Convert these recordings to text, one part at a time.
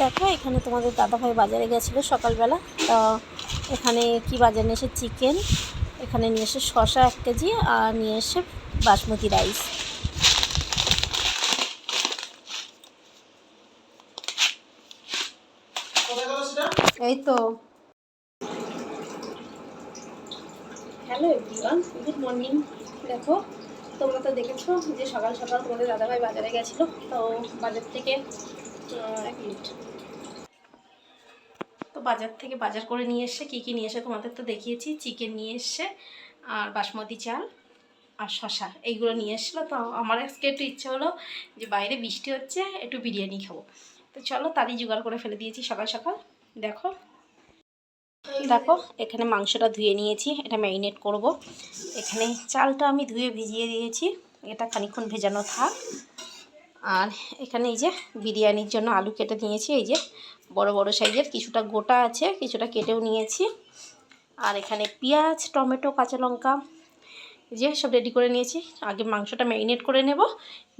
দেখো এখানে তোমাদের দাদাভাই বাজারে গেছিলো সকালবেলা। তো এখানে কি বাজার নিয়ে এসে চিকেন, এখানে নিয়ে এসে শসা 1 কেজি আর নিয়ে এসে বাসমতি রাইস। এই তো হ্যালো এভরিওয়ান, গুড মর্নিং। দেখো তোমরা তো দেখেছো যে সকাল সকাল তোমাদের দাদাভাই বাজারে গেছিলো। তো বাজার থেকে এক মিনিট তো বাজার থেকে বাজার করে নিয়ে এসে কী কী নিয়ে এসে তোমাদের তো দেখিয়েছি। চিকেন নিয়ে এসে আর বাসমতি চাল আর শসা এইগুলো নিয়ে এসেছিলো। তো আমার আজকে একটু ইচ্ছে হলো যে বাইরে বৃষ্টি হচ্ছে, একটু বিরিয়ানি খাবো। তো চলো তারই জোগাড় করে ফেলে দিয়েছি সকাল সকাল। দেখো দেখো এখানে মাংসটা ধুয়ে নিয়েছি, এটা ম্যারিনেট করব। এখানে চালটা আমি ধুয়ে ভিজিয়ে দিয়েছি, এটা খানিকক্ষণ ভেজানো থাক। আর এখানে এই যে বিরিয়ানির জন্য আলু কেটে নিয়েছি, এই যে বড় বড় সাইজের, কিছুটা গোটা আছে কিছুটা কেটেও নিয়েছি। আর এখানে পেঁয়াজ, টমেটো, কাঁচা লঙ্কা যে সব রেডি করে নিয়েছি। আগে মাংসটা ম্যারিনেট করে নেব,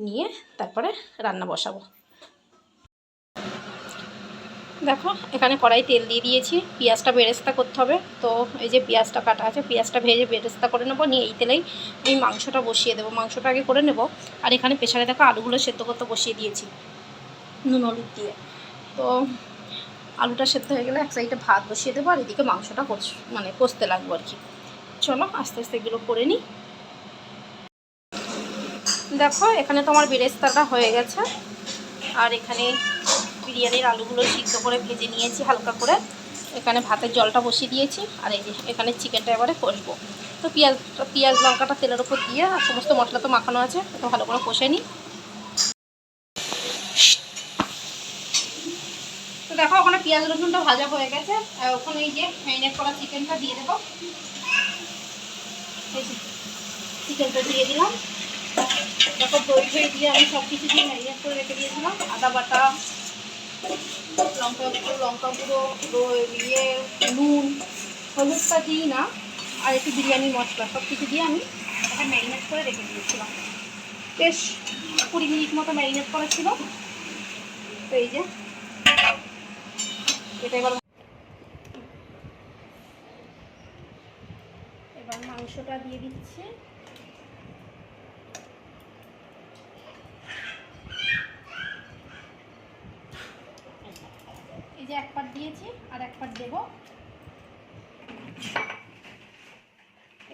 নিয়ে তারপরে রান্না বসাবো। দেখো এখানে কড়াই তেল দিয়ে দিয়েছি, পেঁয়াজটা বেরেস্তা করতে হবে। তো এই যে পেঁয়াজটা কাটা আছে, পেঁয়াজটা ভেজে বেরেস্তা করে নেবো, নিয়ে এই তেলেই এই মাংসটা বসিয়ে দেবো। মাংসটা আগে করে নেব। আর এখানে প্রেসারে দেখো আলুগুলো সেদ্ধ করতে বসিয়ে দিয়েছি নুন হলুদ দিয়ে। তো আলুটা সেদ্ধ হয়ে গেলে এক সাইডে ভাত বসিয়ে দেবো, আর এদিকে মাংসটা কষতে লাগবো আর কি। চলো আস্তে আস্তে এগুলো করে নিই। দেখো এখানে তোমার বেরেস্তাটা হয়ে গেছে, আর এখানে বিরিয়ানির আলুগুলো সিদ্ধ করে ভেজে নিয়েছি হালকা করে। এখানে ভাতের জলটা বসিয়ে দিয়েছি, আর এই যে এখানে চিকেনটা এবারে কষবো। তো পেঁয়াজ লঙ্কাটা তেলের ওপর দিয়ে, আর সমস্ত মশলা তো মাখানো আছে, তো ভালো করে কষে নিই। তো দেখো ওখানে পেঁয়াজ রসুনটা ভাজা হয়ে গেছে, আর ওখানে এই যে ম্যারিনেট করা চিকেনটা দিয়ে দেবো। চিকেনটা দিয়ে দিলাম। দেখো দই ফই দিয়ে আমি সব কিছু দিয়ে ম্যারিনেট করে রেখে দিয়েছিলাম। আদা বাটা, লঙ্কা গুঁড়ো, নুন, হলুদটা দিই না, আর একটু বিরিয়ানি মশলা সব কিছু দিয়ে আমি এটা ম্যারিনেট করে রেখে দিয়েছিলাম। বেশ 20 মিনিট মতো ম্যারিনেট করা ছিল। তো এই যে এটা এবার মাংসটা দিয়ে দিচ্ছি। এই যে 1 পাট দিয়েছি, আর 1 পাট দেবো।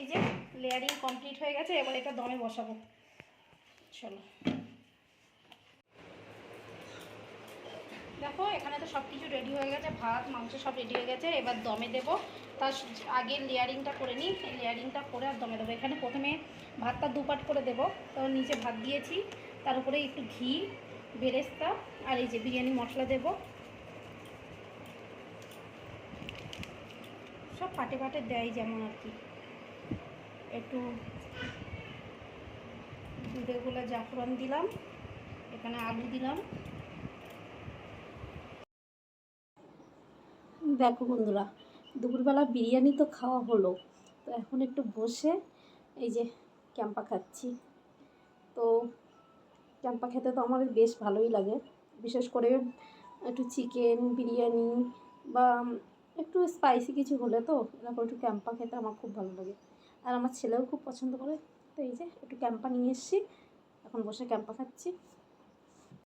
এই যে লেয়ারিং কমপ্লিট হয়ে গেছে, এবার এটা দমে বসাবো। চলো দেখো এখানে তো সব কিছু রেডি হয়ে গেছে, ভাত মাংস সব রেডি হয়ে গেছে। এবার দমে দেবো। তার আগে লেয়ারিংটা করে নিই, এই লেয়ারিংটা করে আর দমে দেবো। এখানে প্রথমে ভাতটা 2 পাট করে দেবো। তো নিচে ভাত দিয়েছি, তার উপরে একটু ঘি, বেরেস্তা আর এই যে বিরিয়ানি মশলা দেবো। সব পাটে পাটে দেয় যেমন আর কি। একটু দুধের গোলা জাফরান দিলাম, এখানে আলু দিলাম। দেখো বন্ধুরা, দুপুরবেলা বিরিয়ানি তো খাওয়া হলো, তো এখন একটু বসে এই যে ক্যাম্পা খাচ্ছি। তো ক্যাম্পা খেতে তো আমার বেশ ভালোই লাগে, বিশেষ করে একটু চিকেন বিরিয়ানি বা একটু স্পাইসি কিছু হলে, তো এরকম একটু ক্যাম্পা খেতে আমার খুব ভালো লাগে। আর আমার ছেলেও খুব পছন্দ করে। তো এই যে একটু ক্যাম্পা নিয়ে এসেছি, এখন বসে ক্যাম্পা খাচ্ছি।